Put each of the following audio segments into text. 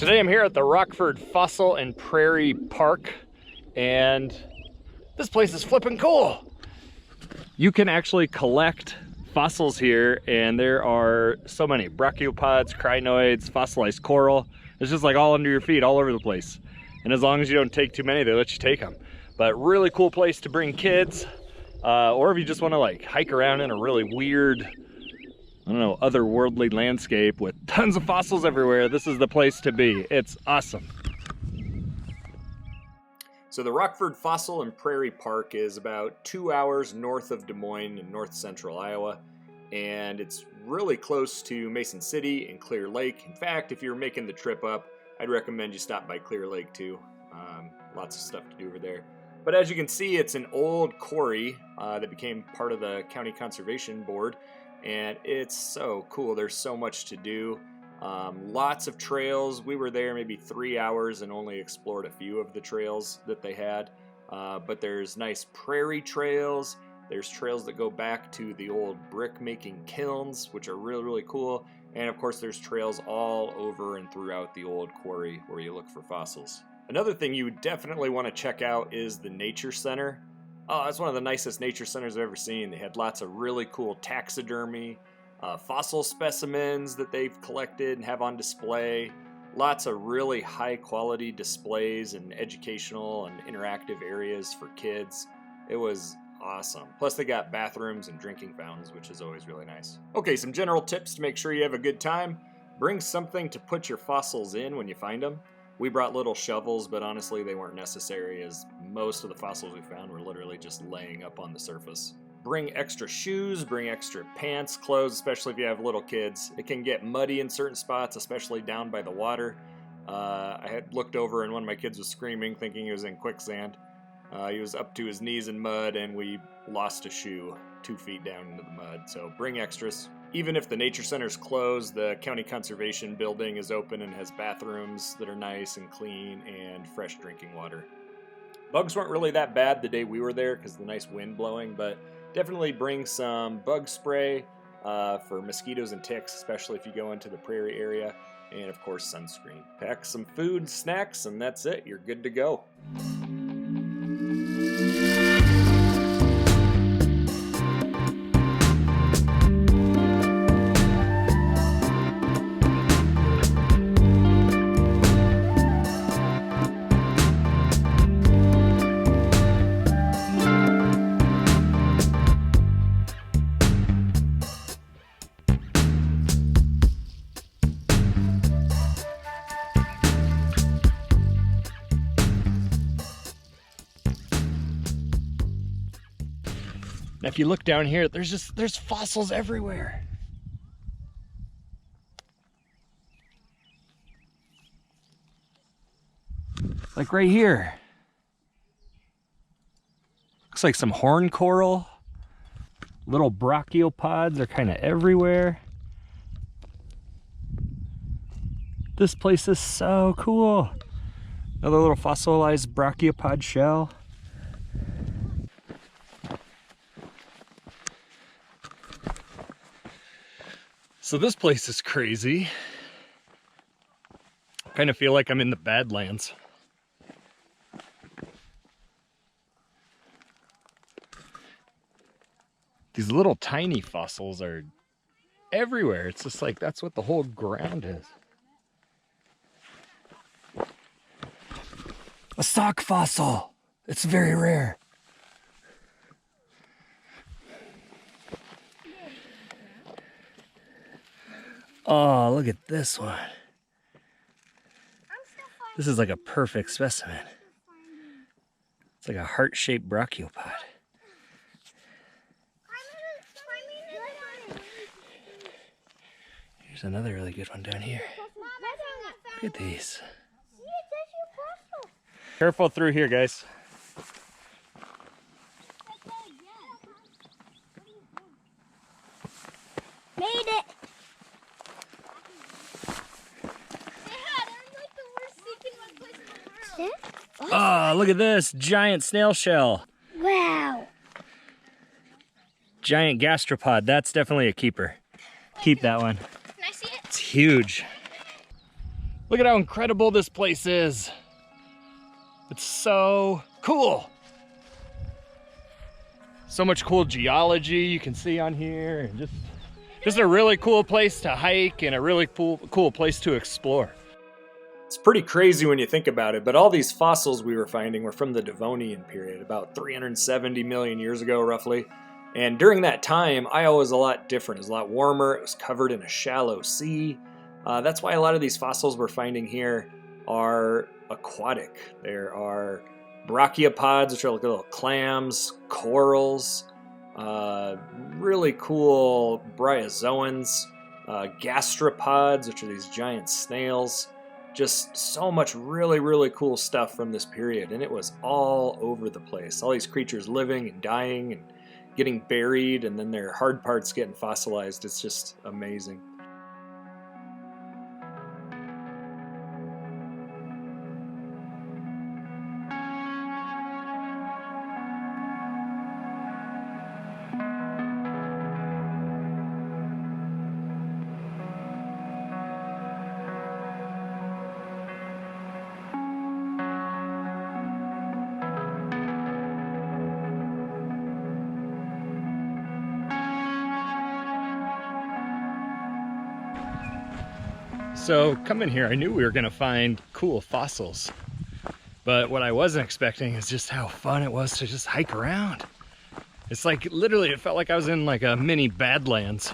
Today I'm here at the Rockford Fossil and Prairie Park, and this place is flipping cool. You can actually collect fossils here, and there are so many brachiopods, crinoids, fossilized coral. It's just like all under your feet, all over the place. And as long as you don't take too many, they let you take them. But really cool place to bring kids, or if you just want to like hike around in a really weird, I don't know, otherworldly landscape with tons of fossils everywhere, this is the place to be. It's awesome. So the Rockford Fossil and Prairie Park is about 2 hours north of Des Moines in north central Iowa, and it's really close to Mason City and Clear Lake. In fact, if you're making the trip up, I'd recommend you stop by Clear Lake too. Lots of stuff to do over there. But as you can see, it's an old quarry that became part of the County Conservation Board, and it's so cool. There's so much to do. Lots of trails. We were there maybe 3 hours and only explored a few of the trails that they had. But there's nice prairie trails. There's trails that go back to the old brick making kilns, which are really, really cool. And of course, there's trails all over and throughout the old quarry where you look for fossils. Another thing you would definitely want to check out is the Nature Center. Oh, it's one of the nicest nature centers I've ever seen. They had lots of really cool taxidermy, fossil specimens that they've collected and have on display. Lots of really high quality displays and educational and interactive areas for kids. It was awesome. Plus they got bathrooms and drinking fountains, which is always really nice. Okay, some general tips to make sure you have a good time. Bring something to put your fossils in when you find them. We brought little shovels, but honestly they weren't necessary as most of the fossils we found were literally just laying up on the surface. Bring extra shoes, bring extra pants, clothes, especially if you have little kids. It can get muddy in certain spots, especially down by the water. I had looked over and one of my kids was screaming, thinking he was in quicksand. He was up to his knees in mud, and we lost a shoe 2 feet down into the mud. So bring extras. Even if the nature center's closed, the county conservation building is open and has bathrooms that are nice and clean and fresh drinking water. Bugs weren't really that bad the day we were there because of the nice wind blowing, but definitely bring some bug spray for mosquitoes and ticks, especially if you go into the prairie area, and of course sunscreen. Pack some food, snacks, and that's it. You're good to go. Now if you look down here, there's fossils everywhere. Like right here. Looks like some horn coral. Little brachiopods are kind of everywhere. This place is so cool. Another little fossilized brachiopod shell. So this place is crazy. I kind of feel like I'm in the Badlands. These little tiny fossils are everywhere. It's just like that's what the whole ground is. A sock fossil. It's very rare. Oh, look at this one. This is like a perfect specimen. It's like a heart-shaped brachiopod. Here's another really good one down here. Look at these. Careful through here, guys. Made it. Oh, look at this giant snail shell. Wow. Giant gastropod. That's definitely a keeper. Keep that one. Can I see it? It's huge. Look at how incredible this place is. It's so cool. So much cool geology you can see on here, and just a really cool place to hike and a really cool place to explore. It's pretty crazy when you think about it, but all these fossils we were finding were from the Devonian period, about 370 million years ago, roughly. And during that time, Iowa was a lot different. It was a lot warmer. It was covered in a shallow sea. That's why a lot of these fossils we're finding here are aquatic. There are brachiopods, which are like little clams, corals, really cool bryozoans, gastropods, which are these giant snails. Just so much really cool stuff from this period, and it was all over the place. All these creatures living and dying and getting buried, and then their hard parts getting fossilized. It's just amazing. So coming here, I knew we were gonna find cool fossils, but what I wasn't expecting is just how fun it was to just hike around. It's like literally, it felt like I was in like a mini Badlands,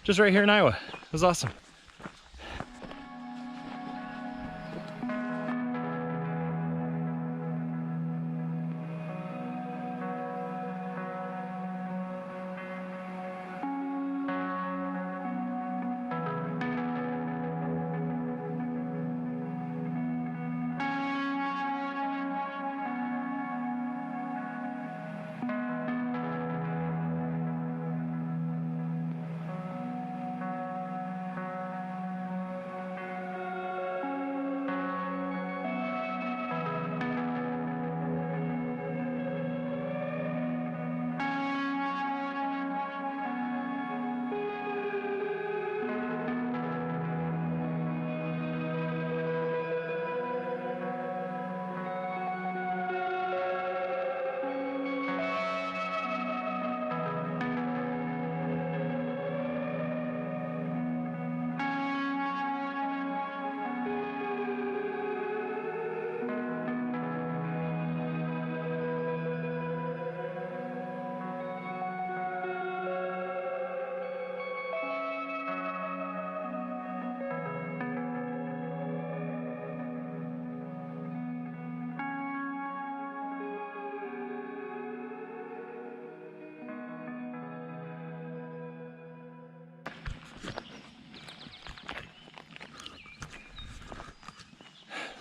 just right here in Iowa. It was awesome.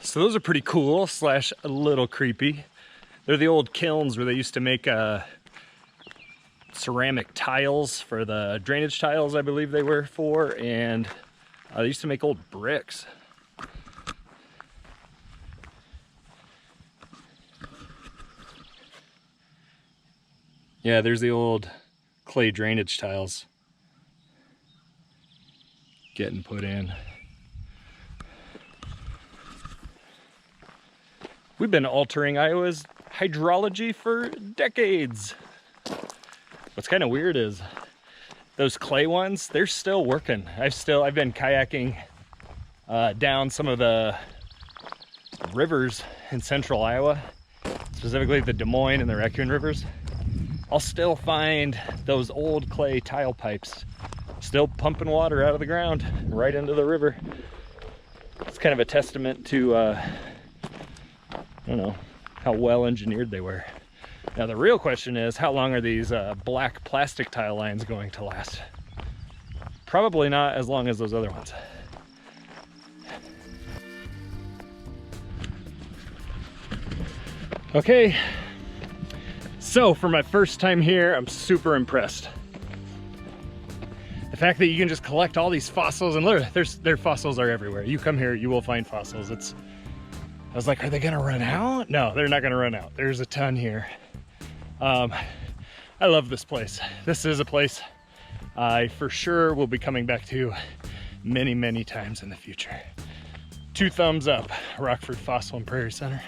So those are pretty cool slash a little creepy. They're the old kilns where they used to make ceramic tiles for the drainage tiles, I believe they were for, and they used to make old bricks. Yeah, there's the old clay drainage tiles getting put in. We've been altering Iowa's hydrology for decades. What's kind of weird is those clay ones, they're still working. I've been kayaking down some of the rivers in central Iowa, specifically the Des Moines and the Raccoon rivers. I'll still find those old clay tile pipes still pumping water out of the ground right into the river. It's kind of a testament to I don't know how well engineered they were. Now the real question is, how long are these black plastic tile lines going to last? Probably not as long as those other ones. Okay, so for my first time here, I'm super impressed. The fact that you can just collect all these fossils, and literally their fossils are everywhere. You come here, you will find fossils. I was like, are they gonna run out? No, they're not gonna run out. There's a ton here. I love this place. This is a place I for sure will be coming back to many times in the future. 2 thumbs up. Rockford Fossil and Prairie Center.